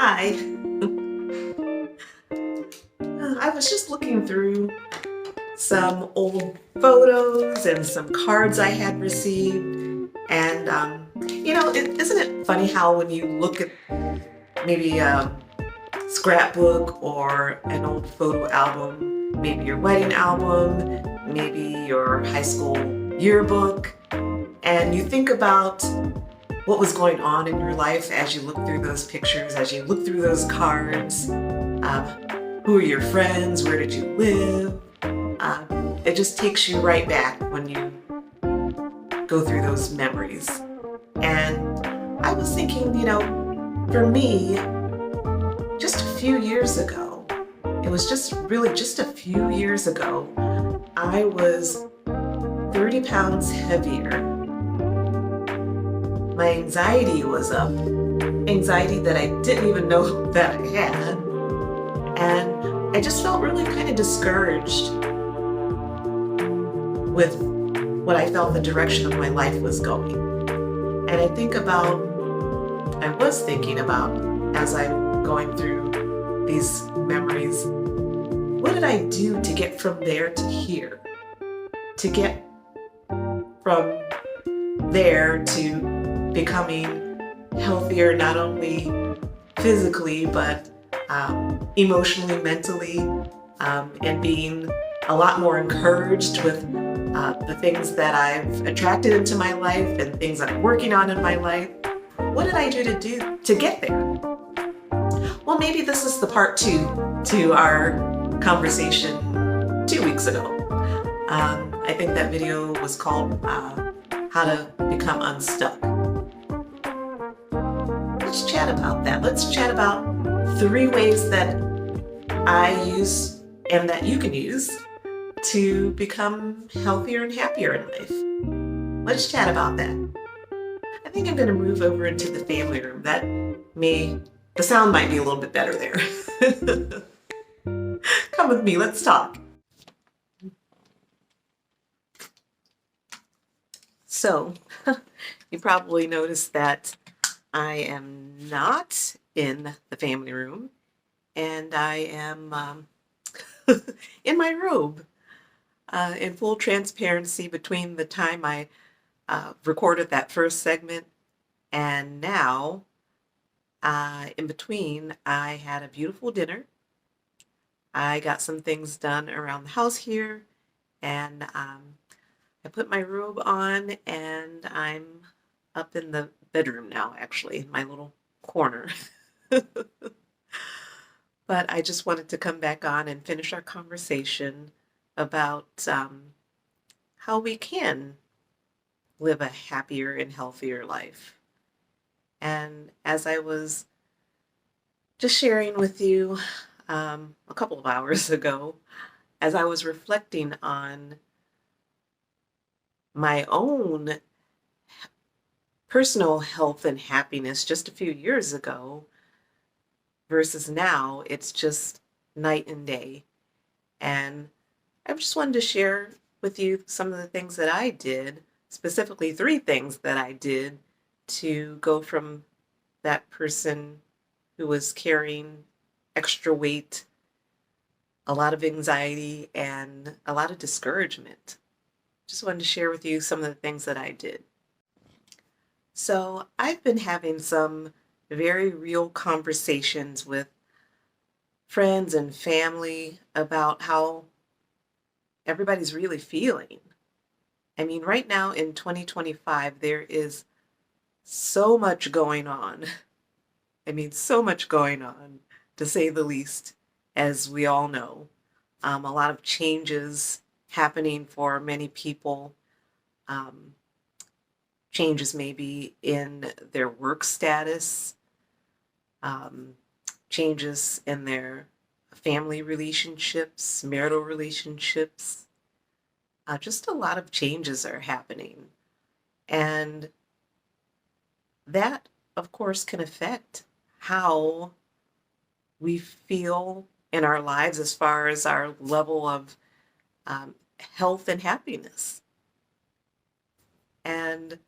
Hi. I was just looking through some old photos and some cards I had received. And, isn't it funny how when you look at maybe a scrapbook or an old photo album, maybe your wedding album, maybe your high school yearbook, and you think about what was going on in your life as you look through those pictures, as you look through those cards. Who are your friends? Where did you live? It just takes you right back when you go through those memories. And I was thinking, for me, just a few years ago, it was just really just a few years ago, I was 30 pounds heavier. My anxiety was up, anxiety that I didn't even know that I had. And I just felt really kind of discouraged with what I felt the direction of my life was going. And I was thinking about, as I'm going through these memories, what did I do to get from there to here? To get from there to becoming healthier, not only physically, but emotionally, mentally, and being a lot more encouraged with the things that I've attracted into my life and things I'm working on in my life. What did I do to get there? Well, maybe this is the part 2 to our conversation 2 weeks ago. I think that video was called How to Become Unstuck. Let's chat about that. Let's chat about 3 ways that I use and that you can use to become healthier and happier in life. Let's chat about that. I think I'm going to move over into the family room. The sound might be a little bit better there. Come with me, let's talk. So, you probably noticed that I am not in the family room, and I am in my robe. In full transparency, between the time I recorded that first segment and now, in between, I had a beautiful dinner. I got some things done around the house here, and I put my robe on, and I'm up in the bedroom now, actually, in my little corner. But I just wanted to come back on and finish our conversation about how we can live a happier and healthier life. And as I was just sharing with you a couple of hours ago, as I was reflecting on my own personal health and happiness just a few years ago versus now, it's just night and day. And I just wanted to share with you some of the things that I did, specifically 3 things that I did to go from that person who was carrying extra weight, a lot of anxiety, and a lot of discouragement. Just wanted to share with you some of the things that I did. So I've been having some very real conversations with friends and family about how everybody's really feeling. I mean, right now in 2025, there is so much going on. I mean, so much going on, to say the least, as we all know. A lot of changes happening for many people. Changes maybe in their work status, changes in their family relationships, marital relationships. Just a lot of changes are happening. And that, of course, can affect how we feel in our lives as far as our level of health and happiness. And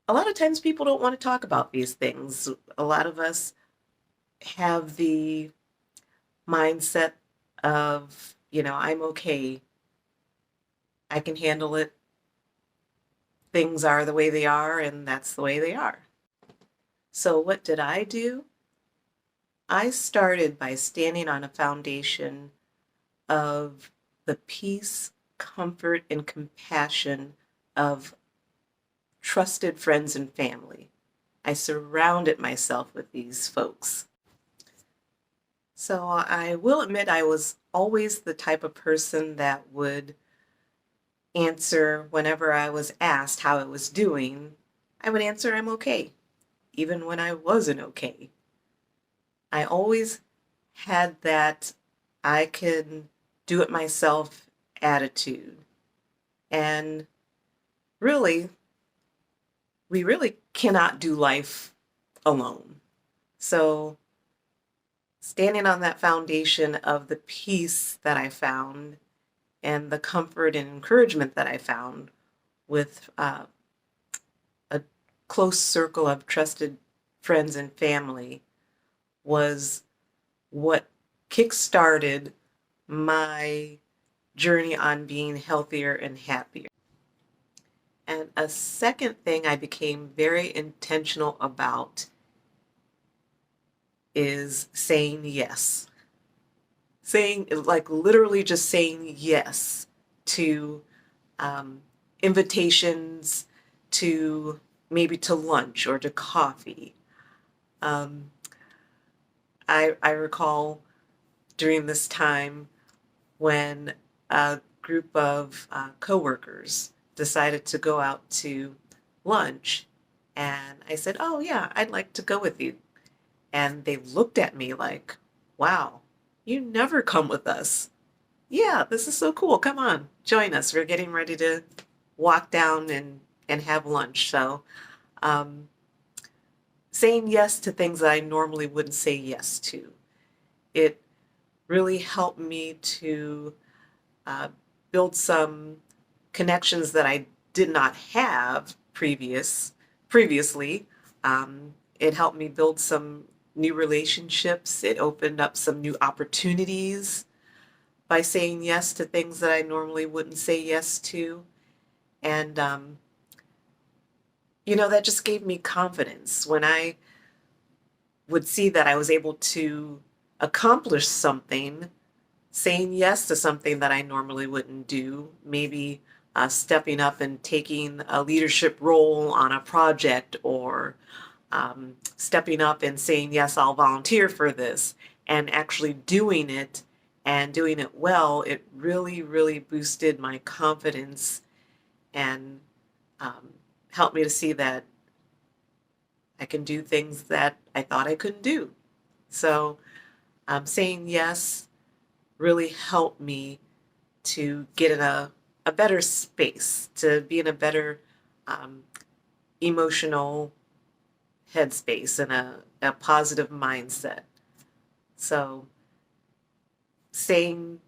a lot of times people don't want to talk about these things. A lot of us have the mindset of, I'm okay, I can handle it, things are the way they are, and that's the way they are. So, what did I do? I started by standing on a foundation of the peace, comfort, and compassion of trusted friends and family. I surrounded myself with these folks. So I will admit I was always the type of person that would answer whenever I was asked how I was doing. I would answer I'm okay, even when I wasn't okay. I always had that I can do it myself attitude. And really, we really cannot do life alone. So standing on that foundation of the peace that I found and the comfort and encouragement that I found with a close circle of trusted friends and family was what kick-started my journey on being healthier and happier. And a second thing I became very intentional about is saying yes. Saying, like literally just saying yes to invitations, to maybe to lunch or to coffee. Um, I recall during this time when a group of coworkers decided to go out to lunch, and I said, "Oh yeah, I'd like to go with you." And they looked at me like, "Wow, you never come with us." "Yeah, this is so cool. Come on, join us. We're getting ready to walk down and have lunch." So, um, saying yes to things that I normally wouldn't say yes to. It really helped me to uh, build some connections that I did not have previously. It helped me build some new relationships. It opened up some new opportunities by saying yes to things that I normally wouldn't say yes to. And, that just gave me confidence when I would see that I was able to accomplish something, saying yes to something that I normally wouldn't do, maybe stepping up and taking a leadership role on a project, or stepping up and saying, yes, I'll volunteer for this, and actually doing it and doing it well. It really, really boosted my confidence and um, helped me to see that I can do things that I thought I couldn't do. So saying yes really helped me to get in a better space, to be in a better um, emotional headspace and a positive mindset. So saying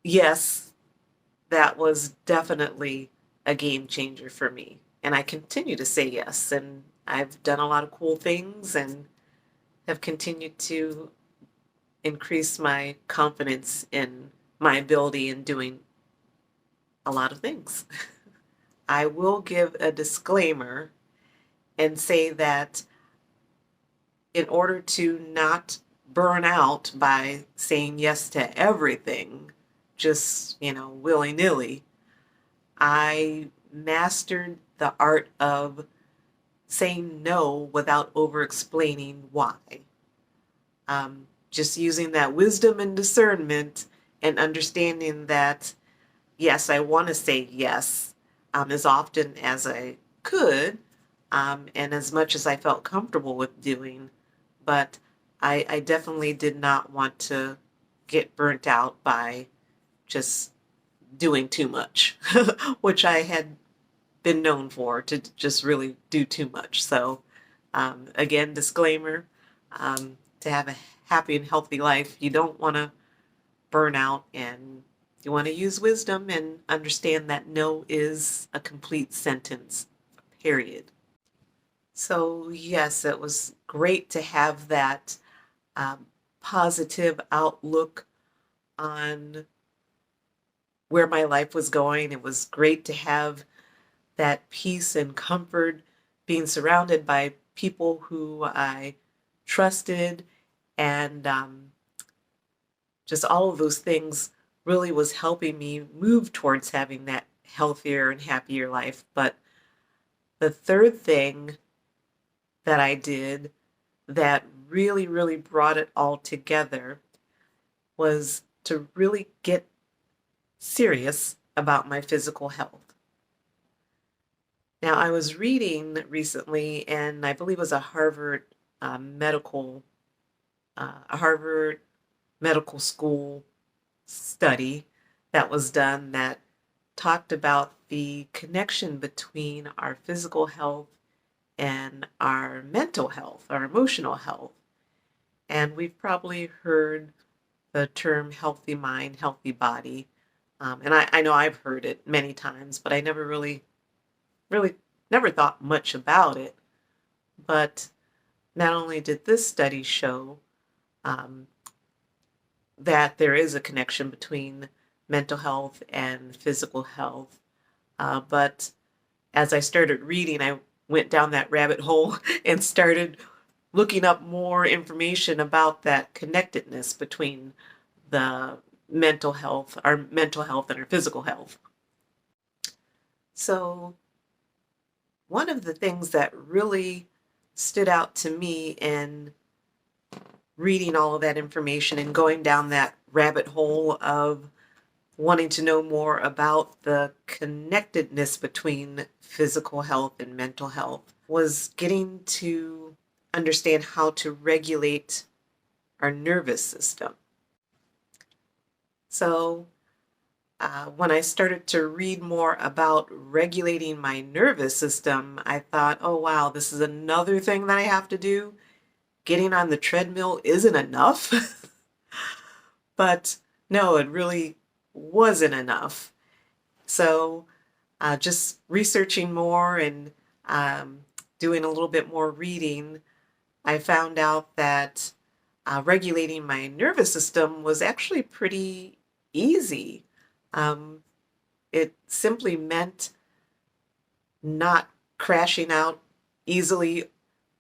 yes, that was definitely a game changer for me. And I continue to say yes. And I've done a lot of cool things and have continued to increase my confidence in my ability in doing a lot of things. I will give a disclaimer and say that in order to not burn out by saying yes to everything, just, willy-nilly, I mastered the art of saying no without over-explaining why. Just using that wisdom and discernment and understanding that, yes, I want to say yes as often as I could, and as much as I felt comfortable with doing, but I definitely did not want to get burnt out by just doing too much, which I had been known for, to just really do too much. So again, disclaimer, to have a happy and healthy life, you don't want to burn out, and you want to use wisdom and understand that no is a complete sentence, period. So yes, it was great to have that um, positive outlook on where my life was going. It was great to have that peace and comfort being surrounded by people who I trusted, and just all of those things really was helping me move towards having that healthier and happier life. But the third thing that I did that really, really brought it all together was to really get serious about my physical health. Now, I was reading recently, and I believe it was a Harvard medical school study that was done that talked about the connection between our physical health and our mental health, our emotional health. And we've probably heard the term healthy mind, healthy body. And I know I've heard it many times, but I never really never thought much about it. But not only did this study show um, that there is a connection between mental health and physical health, but as I started reading, I went down that rabbit hole and started looking up more information about that connectedness between the our mental health and our physical health. So one of the things that really stood out to me in reading all of that information and going down that rabbit hole of wanting to know more about the connectedness between physical health and mental health was getting to understand how to regulate our nervous system. So when I started to read more about regulating my nervous system, I thought, oh wow, this is another thing that I have to do. Getting on the treadmill isn't enough. But no, it really wasn't enough. So just researching more and doing a little bit more reading, I found out that regulating my nervous system was actually pretty easy. It simply meant not crashing out easily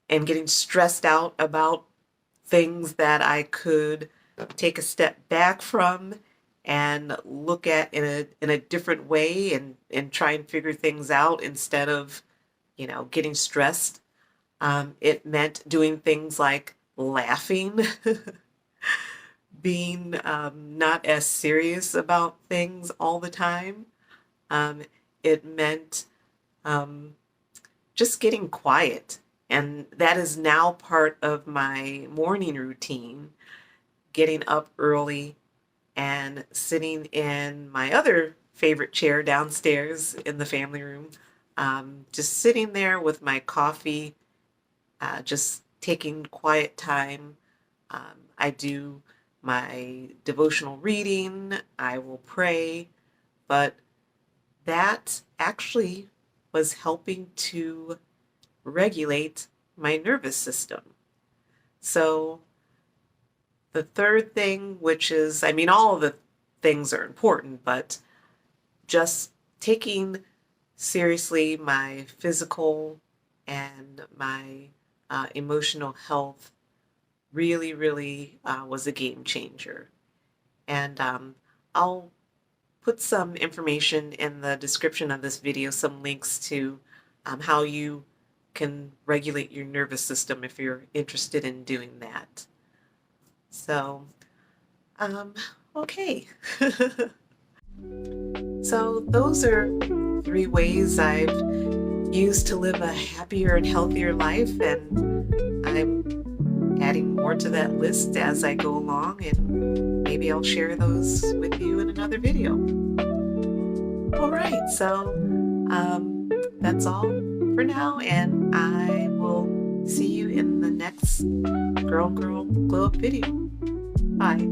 and getting stressed out about things that I could take a step back from and look at in a different way and try and figure things out instead of, getting stressed. It meant doing things like laughing, being not as serious about things all the time. It meant just getting quiet. And that is now part of my morning routine, getting up early and sitting in my other favorite chair downstairs in the family room, just sitting there with my coffee, just taking quiet time. I do my devotional reading, I will pray, but that actually was helping to regulate my nervous system. So the third thing, which is, all of the things are important, but just taking seriously my physical and my emotional health really, really was a game changer. And I'll put some information in the description of this video, some links to how you can regulate your nervous system if you're interested in doing that. So, okay. So those are 3 ways I've used to live a happier and healthier life, and I'm adding more to that list as I go along, and maybe I'll share those with you in another video. All right, so that's all for now, and I will see you in the next Girl Glow Up video. Bye.